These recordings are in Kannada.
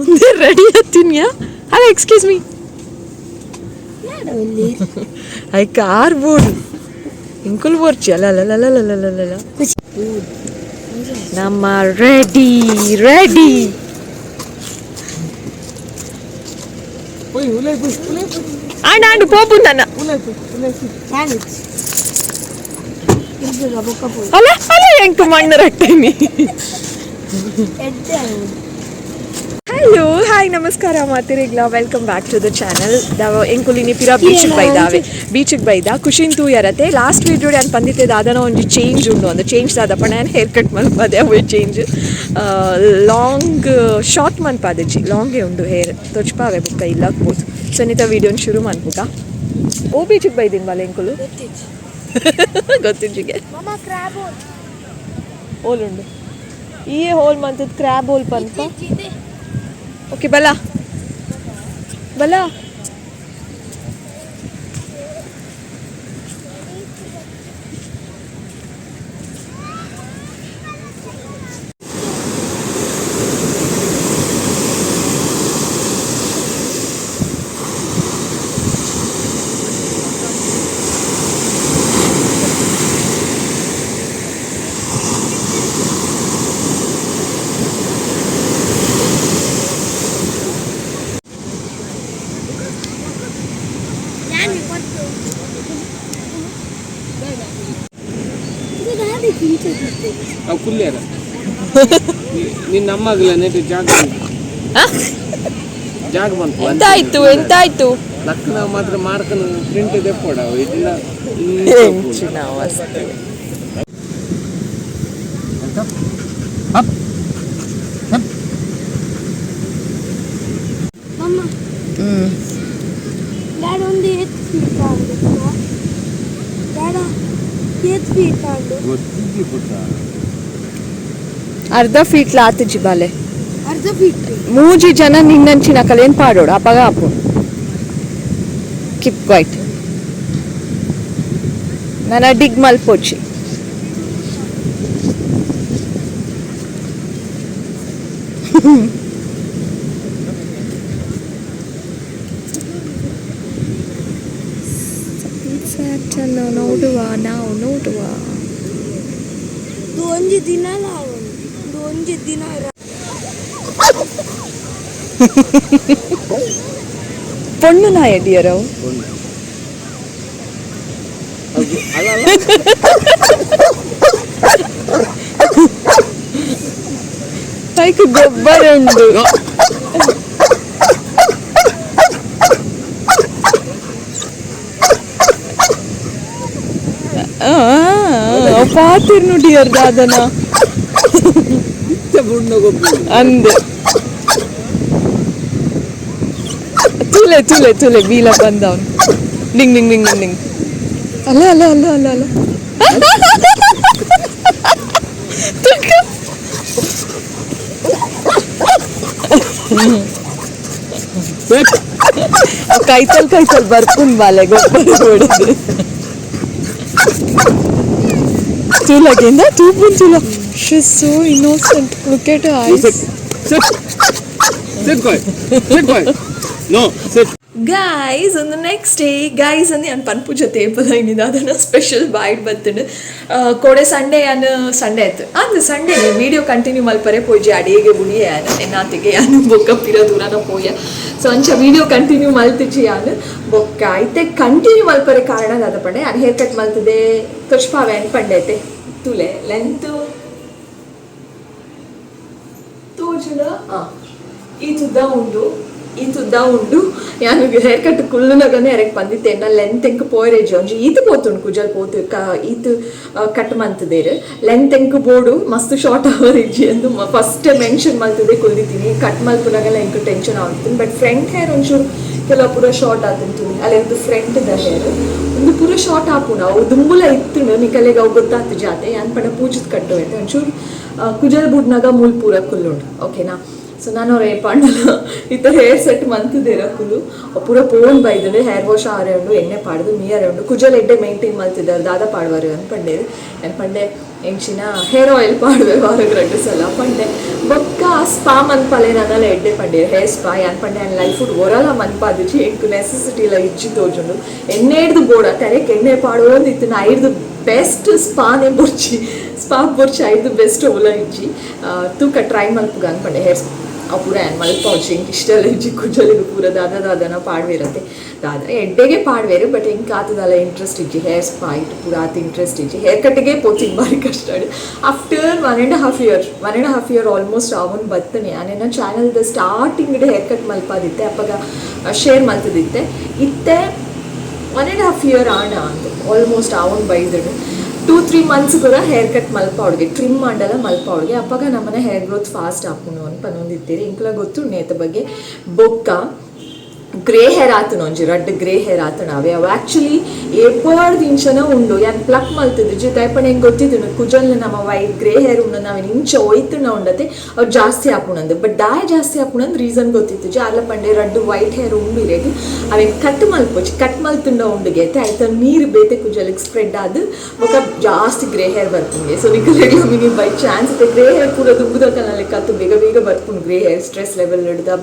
ಒಂದೇ ರೆಡಿ ಹತ್ತಿನ್ಯಾ. ಹಲೋ ಎಕ್ಸ್ಕ್ಯೂಸ್ ಮೀ, ಐ ಕಾರ್ ಬೋರ್ಡ್ ಇಂಕುಲ್ ಬೋರ್ಚಿ ಅಲ್ಲ ನಮ್ಮ ರೆಡಿ ರೆಡಿ. ಆಂಡ್ ಆಂಡ್ ಪೋಪು ನನ್ನ ಅಲ್ಲ ಅಲ್ಲ ಎಂಕ ಮಣ್ಣು ರಟ್ಟೇನಿ. ಹಲೋ ಹಾಯ್ ನಮಸ್ಕಾರ ಮಾತಿರಿಗ್ಲ, welcome back to the channel. ಎಂಕುಲಿನಿ ಪಿರ ಬೀಚಿಗೆ ಬೈದ ಖುಷಿನ್ ತೂ ಇರತ್ತೆ. ಲಾಸ್ಟ್ ವೀಡಿಯೋ ನಾನು ಬಂದಿದ್ದೆ ದಾದನ ಒಂದು ಚೇಂಜ್ ಉಂಡು, ಒಂದು ಚೇಂಜ್ ದಾದಪ್ಪ ನಾನು ಹೇರ್ ಕಟ್ ಮಲ್ಪದೆ ಅವೇ ಚೇಂಜ್ ಲಾಂಗ್ ಶಾರ್ಟ್ ಮನ್ಪಾದಜ್ಜಿ ಲಾಂಗೇ ಉಂಡು ಹೇರ್ ತೊಚ್ಪಾವೆ ಬುಕ್ಕ ಇಲ್ಲಾಕ್ಬೋದು. ಸನಿತ ವೀಡಿಯೋನ ಶುರು ಮನ್ಪುಗ. ಓ ಬೀಚಿಗೆ ಬೈದಿನ ಬಲ್ಲ ಎಂಕುಲು ಗೊತ್ತಿಜ್ಜಿಗೆ ಹೋಲ್ ಉಂಡು ಈ ಹೋಲ್ ಮಂತದ ಕ್ರ್ಯಾಬ್ ಹೋಲ್ ಪಂಪ. ಓಕೆ ಬಲ ಬಲ ಕುಲ್ಲೇರ ನಿನ್ನ ಅಮ್ಮಗಲ ನೆಟ್ ಜಾಗ ಜಾಗ ಬಂತು. ಎಂತಾಯ್ತು ಎಂತಾಯ್ತು ಲಕ್ಕನ ಮಾತ್ರ ಮಾರ್ಕನ ಪ್ರಿಂಟ್ ದೆಪ್ಪೋಡ ಇದನ್ನ ಹೆಂಚಿನ ಅವಸ್ಥೆ. ಅರ್ಧ ಫೀಟ್ ಲಾತಿಜಿ ಬಾಲೆ ಮೂಜಿ ಜನ ನಿನ್ನಂಚಿನ ಕಲೇನ್ ಪಾಡೋಡು ಅಪಗ ಅಪ್ಪು ಕಿಪ್ ಕ್ವೈಟ್ ನನ್ನ ಡಿಗ್ ಮಲ್ಪೋಚಿ. ನೋಡುವ ನಾವು ನೋಡುವ ಒಂಜಿ ದಿನ ಒಂಜಿ ದಿನ ಪೊಣ್ಣು ನಾ ಎಡಿಯರವು ಕೈಕು ಗೊಬ್ಬರ ಉಂಡು. ಪಾತಿರ್ ನುಡಿಯರ್ ದಾದನ ಅಂದೆ ತುಲೆ ತುಲೆ ತುಲೆ ಬೀಲ ಬಂದವನು ಡಿಂಗ್ ಡಿಂಗ್ ಡಿಂಗ್ ಡಿಂಗ್ ಅಲ್ಲ ಅಲ್ಲ ಅಲ್ಲ ಅಲ್ಲ ಅಲ್ಲ ಕೈತಲ್ ಕೈತಲ್ ಬರ್ಪುನ್ ಬಾಲೆ ಗೊಬ್ಬರ ಹೊಡೆದು Tula Genda, Tula. She's so innocent. Look at her eyes. Sit. Sit, quiet. Sit, quiet. No, sit. Guys, on the next day, guys, and the Panpuja table, I need a special bite, but then Kode Sunday and Sunday. And the Sunday video continue Malpare Poja, Adege Budi, and Natige, and Boka Pira Durana Poya. So, Ancha video continue Maltichian, Boka, I take continue Malpare Karana, the Pande, and haircut Maltade, Toshpa and Pandete. Tule, length Tojuna, Itu ಉಂಡು ನಾನು ಹೇರ್ ಕಟ್ ಕುಲ್ಲುನಗನೆ ಎರಕ್ಕೆ ಬಂದಿತ್ತೆ ನಾ ಲೆಂತ್ ಎಂಕ್ ಪೋಯ್ರೇಜ್ ಒಂಜಿ ಈತು ಪೋತುಂಡು ಕುಜಲ್ ಪೋತು ಈತು ಕಟ್ ಮಂತದೇರು ಲೆಂತ್ ಎಂಕ್ ಬೋಡು ಮಸ್ತ್ ಶಾರ್ಟ್ ಅವರೇಜಿ ಎಂದು ಫಸ್ಟ್ ಮೆನ್ಷನ್ ಮಲ್ತದೆ ಕುಲ್ದಿದ್ದೀನಿ ಕಟ್ ಮಲ್ಪುನಾಗೆಲ್ಲ ಎಂಕ್ ಟೆನ್ಷನ್ ಆಗ್ತೀನಿ. ಬಟ್ ಫ್ರಂಟ್ ಹೇರ್ ಒಂಚೂರು ಕೆಲವು ಪೂರ ಶಾರ್ಟ್ ಆತಂತೀನಿ ಅಲ್ಲಿ ಒಂದು ಫ್ರಂಟ್ ದ ಹೇರ್ ಒಂದು ಪೂರ ಶಾರ್ಟ್ ಆಪುಣ ಅವು ದುಂಬುಲ ಇತ್ತು ನಿಕಲೆಗೆ ಅವು ಗೊತ್ತಾಗ್ತು ಜಾತೆ ಯಾನ್ ಪಡ ಪೂಜದ ಕಟ್ಟು ಆಯ್ತು ಒಂಚೂರು ಕುಜಲ್ ಬುಡ್ನಾಗ ಮೂಲ್ ಪೂರ ಕುಲ್ಲುಂಡು ಓಕೆನಾ. ಸೊ ನಾನು ರೇಪಾಂಡಲ ಈ ಥರ ಹೇರ್ ಸೆಟ್ ಮಂತಿದ್ದೆ ಕುಲು ಪೂರ ಪೋನ್ ಬೈದ್ರೆ ಹೇರ್ ವಾಶ್ ಆರೆ ಉಂಡು ಎಣ್ಣೆ ಪಾಡ್ದು ಮೀಯರೆ ಉಂಡು ಕುಜಲ್ ಎಡ್ಡೆ ಮೇಂಟೈನ್ ಮಲ್ತಿದ್ದಾರೆ ದಾದ ಪಾಡ್ವಾರು ಅನ್ಪಂಡೇರು ಅನ್ಪಂಡೆ ಎಂಚಿನ ಹೇರ್ ಆಯಿಲ್ ಪಾಡ್ವೆ ವಾರಕ್ಕೆ 2 ಸಲ ಪಂಡೆ ಬೊಕ್ಕ ಸ್ಪಾ ಮನ್ಪಾಲೆ ನನ್ನೆಲ್ಲ ಎಡ್ಡೆ ಪಂಡೆ ಹೇರ್ ಸ್ಪಾ ಯಾನ್ ಪಂಡೆ ಆ್ಯಂಡ್ ಲೈಫ್ ಫುಡ್ ಒರಲ ಮನ್ಪಾದಿಚ್ಚಿ ಎಂಕು ನೆಸೆಸಿಟಿ ಇಲ್ಲ ಇಜ್ಜಿ ತೋಜುಂಡು ಎಣ್ಣೆ ಹಿಡ್ದು ಬೋಡ ತೆರೆಕ್ ಎಣ್ಣೆ ಪಾಡೋದಿತ್ತು ನಾ ಹಿಡ್ದು ಬೆಸ್ಟ್ ಸ್ಪಾನೇ ಬೊರ್ಚಿ ಸ್ಪಾ ಬೊರ್ಚಿ ಐದು ಬೆಸ್ಟ್ ಓಲ ಇಜ್ಜಿ ತೂಕ ಟ್ರೈ ಮಲ್ಪುಗ ಅನ್ಪಂಡೆ ಹೇರ್ ಪೂರ ಏನು ಮಲ್ಪೌಚಿ ಹಿಂಗೆ ಇಷ್ಟೆಲ್ಲ ಇಜ್ಜಿ ಕುಜಲಿಗೆ ಪೂರ ದಾದನ ಪಾಡ್ವೇರತ್ತೆ ದಾದ ಎಡ್ಡೆಗೆ ಪಾಡ್ವೇರು ಬಟ್ ಹೆಂಗೆ ಕಾತದಲ್ಲ ಇಂಟ್ರೆಸ್ಟ್ ಇಜ್ಜಿ ಹೇರ್ ಸ್ಪಾ ಇಟ್ಟು ಪೂರ ಆತ ಇಂಟ್ರೆಸ್ಟ್ ಇಜ್ಜಿ ಹೇರ್ ಕಟ್ಟಿಗೆ ಪೋಚಿಂಗ್ ಬಾರಿ ಕಷ್ಟ ಆಫ್ಟರ್ 1.5 year ಆಲ್ಮೋಸ್ಟ್ ಅವನು ಬತ್ತನೆ ನಾನೇನ ಚಾನಲ್ದ ಸ್ಟಾರ್ಟಿಂಗ್ ಹೇರ್ ಕಟ್ ಮಲ್ಪಾದಿತ್ತೆ ಅಪ್ಪಾಗ ಶೇರ್ ಮಲ್ತದಿತ್ತೆ ಇತ್ತೆ 1.5 year ಆಣ ಅಂತ ಆಲ್ಮೋಸ್ಟ್ ಅವನು ಬೈದನು 2-3 months ಕೂಡ ಹೇರ್ ಕಟ್ ಮಲ್ಪವ್ಳಿಗೆ ಟ್ರಿಮ್ ಮಾಡಲ್ಲ ಮಲ್ಪವ್ಳಿಗೆ ಅಪ್ಪಾಗ ನಮ್ಮನೆ ಹೇರ್ ಗ್ರೋತ್ ಫಾಸ್ಟ್ ಹಾಕೋಣ ಅಂತ ಪನ್ನೊಂದಿತ್ತೀರಿ ಇಂಕ್ಲ ಗೊತ್ತು ನೇತ ಬಗ್ಗೆ ಬೊಕ್ಕ ಗ್ರೇ ಹೇರ್ ಆತನ ಒಂಜಿ ರಡ್ಡ್ ಗ್ರೇ ಹೇರ್ ಆತನ ಅವು ಆ್ಯಕ್ಚುಲಿ ಏಪಾಡ್ ದಿಂಚನ ಉಂಡು ಯಾನ್ ಪ್ಲಕ್ ಮಲ್ತಿದ್ದು ಜೊತೆ ಐಪಣ ಹೆಂಗೆ ಗೊತ್ತಿದ್ದು ಕುಜಲ್ ನಮ್ಮ ವೈಟ್ ಗ್ರೇ ಹೇರ್ ಉಂಡು ನಾವೇನು ಇಂಚ ಒಯ್ತುನ ಉಂಡತೆ ಅವ್ರು ಜಾಸ್ತಿ ಹಾಪುಣಂದು ಬಟ್ ಡಾಯ ಜಾಸ್ತಿ ಹಾಪುಣಂದು ರೀಸನ್ ಗೊತ್ತಿತ್ತು ಅಲ್ಲ ಪಂಡೆ ರಡ್ಡು ವೈಟ್ ಹೇರ್ ಉಂಡಿರೇಗಿ ಅವೇನು ಕಟ್ ಮಲ್ಪೋಚಿ ಕಟ್ ಮಲ್ತುಂಡ ಉಂಡಿಗೆ ಆಯ್ತು ನೀರು ಬೇತೆ ಕುಜಲಿಗೆ ಸ್ಪ್ರೆಡ್ ಆದು ఒక ಜಾಸ್ತಿ ಗ್ರೇ ಹೇರ್ ಬರ್ಪುಂಗೆ ಸೊ ನಿಖಲೆಗ್ಲ ಮಿನಿ ಬೈ ಚಾನ್ಸ್ ಗ್ರೇ ಹೇರ್ ಪೂರ ದುಬ್ಬುದಕ್ಕನಲ್ಲಿ ಕತ್ತು ಬೇಗ ಬರ್ಪುಂಡು ಗ್ರೇ ಹೇರ್ ಸ್ಟ್ರೆಸ್ ಲೆವೆಲ್ ಹಿಡ್ದ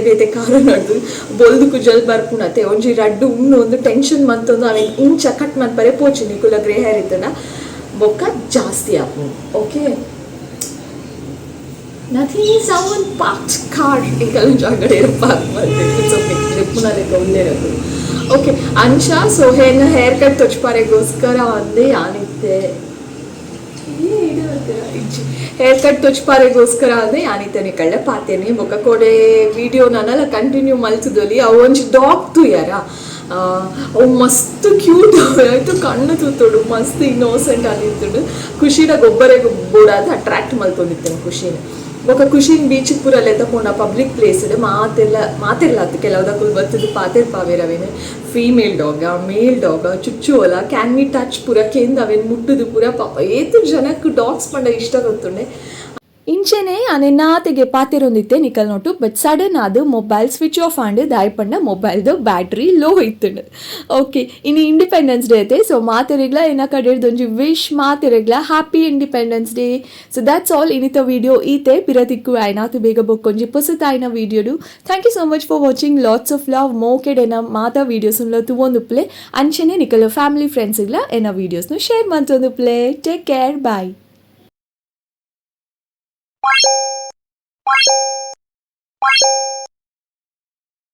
ಬೇತೆ ಕಾರಣ ಹಿಡ್ದು ಬೊಲ್ದು ಕುಜಲ್ ಬರ್ಪುಣತೆ ಒಂಜಿ ರಡ್ಡು ಉಣ್ಣು ಒಂದು ಟೆನ್ಷನ್ ಮಂತೊಂದು ಅವೇನು ಇಂಚ ಕಟ್ ಮನ್ಪರೆ ಪೋಚಿ ನಿಕುಲ ಗ್ರೇ ಹೇರ್ ಇತ್ತನ ಬೊಕ್ಕ ಜಾಸ್ತಿ ಆಪುಂಡು ಓಕೆ ನಥಿಂಗ್ ಈಸ್ ಅವನ್ ಪಾರ್ಕ್ ಕಾರ್ ಇಂಕಲ್ ಜಾಗಡೆ ಪಾರ್ಕ್ ಮಾಡ್ಬೇಕು ಇಟ್ಸ್ ಓಕೆ ಲಿಪ್ಪುನಲೆಕ್ಕ ಒಂದೇ ಇರೋದು ಓಕೆ ಅಂಚ ಸೊ ಹೇರ್ ಕಟ್ ತೊಚ್ಪಾರೆಗೋಸ್ಕರ ಒಂದೇ ಯಾನಿತ್ತೆ ಹೇರ್ ಕಟ್ ತೊಚ್ಪಾರೆಗೋಸ್ಕರ ಅದೇ ಯಾನಿತೇನೆ ಕಳ್ಳೆ ಪಾತೇನೆ ಬೊಕ್ಕ ಕೊಡೆ ವಿಡಿಯೋ ನಾನೆಲ್ಲ ಕಂಟಿನ್ಯೂ ಮಲ್ಸಿದಲ್ಲಿ ಅವು ಒಂಜಿ ಡಾಗ್ ತುಯ್ಯಾರ ಅವು ಮಸ್ತ್ ಕ್ಯೂಟ್ ಆಯ್ತು ಕಣ್ಣು ತೂತೋಡು ಮಸ್ತ್ ಇನ್ನೋಸೆಂಟ್ ಆಗಿರ್ತುಂಡು ಖುಷಿನ ಗೊಬ್ಬರಿಗೆ ಬೋಡಾದ ಅಟ್ರಾಕ್ಟ್ ಮಲ್ತೊಂದಿತ್ತೇನೆ ಖುಷಿನ ಬೊಕ್ಕ ಖುಷಿನ ಬೀಚಿಗೆ ಪೂರ ಲೆತ್ತಪೋಣ ಪಬ್ಲಿಕ್ ಪ್ಲೇಸ್ ಮಾತಿರ್ಲಾತು ಕೆಲವುದಕ್ಕೂ ಬರ್ತದೆ ಪಾತೆರ್ ಪಾವೇರವೇನು ಫೀಮೇಲ್ ಡಾಗ ಮೇಲ್ ಡಾಗ ಚುಚ್ಚುವಲ ಕ್ಯಾನ್ ಮಿ ಟಚ್ ಪೂರ ಕೇಂದ್ರ ಅವೇನು ಮುಟ್ಟುದು ಪೂರ ಪಾಪ ಏತು ಜನಕ್ಕೆ ಡಾಗ್ಸ್ ಪಂಡ ಇಷ್ಟ ಗೊತ್ತುಂಡೆ ಇಂಚೆನೆ ಅನೆನ್ನಾತೆಗೆ ಪಾತೆರೊಂದಿತ್ತೆ ನಿಕಲ್ ನೋಟು ಬಟ್ ಸಡನ್ ಅದು ಮೊಬೈಲ್ ಸ್ವಿಚ್ ಆಫ್ ಆಂಡ್ ದಾಯ್ಪಂಡ ಮೊಬೈಲ್ದು ಬ್ಯಾಟ್ರಿ ಲೋ ಇತ್ತುಂಡು ಓಕೆ ಇನ್ನು ಇಂಡಿಪೆಂಡೆನ್ಸ್ ಡೇ ಐತೆ ಸೊ ಮಾತೆರೆಗ್ಲ ಏನ ಕಡೆಡ್ದೊಂಜಿ ವಿಶ್ ಮಾತೆರೆಗ್ಲ happy independence day so that's all ಇನಿತ ವಿಡಿಯೋ ಈತೆ ಪಿರತಿಕ್ಕು ಆಯ್ನಾತು ಬೇಗ ಬೊಕ್ಕೊಂಜಿ ಪೊಸತಾಯ್ನ ವಿಡಿಯೋಡು thank you so much for watching lots of love ಮೋಕೆಡ್ ಎನ ಮಾತಾ ವೀಡಿಯೋಸ್ನ ತುವೊಂದು ಪ್ಲೇ ಅಂಚೆನೆ ನಿಕಲ್ ಫ್ಯಾಮಿಲಿ ಫ್ರೆಂಡ್ಸ್ಗ್ಲ ಎನ ವೀಡಿಯೋಸ್ನು ಶೇರ್ ಮಂತೊಂದು ಪ್ಲೇ ಟೇಕ್ ಕೇರ್ ಬಾಯ್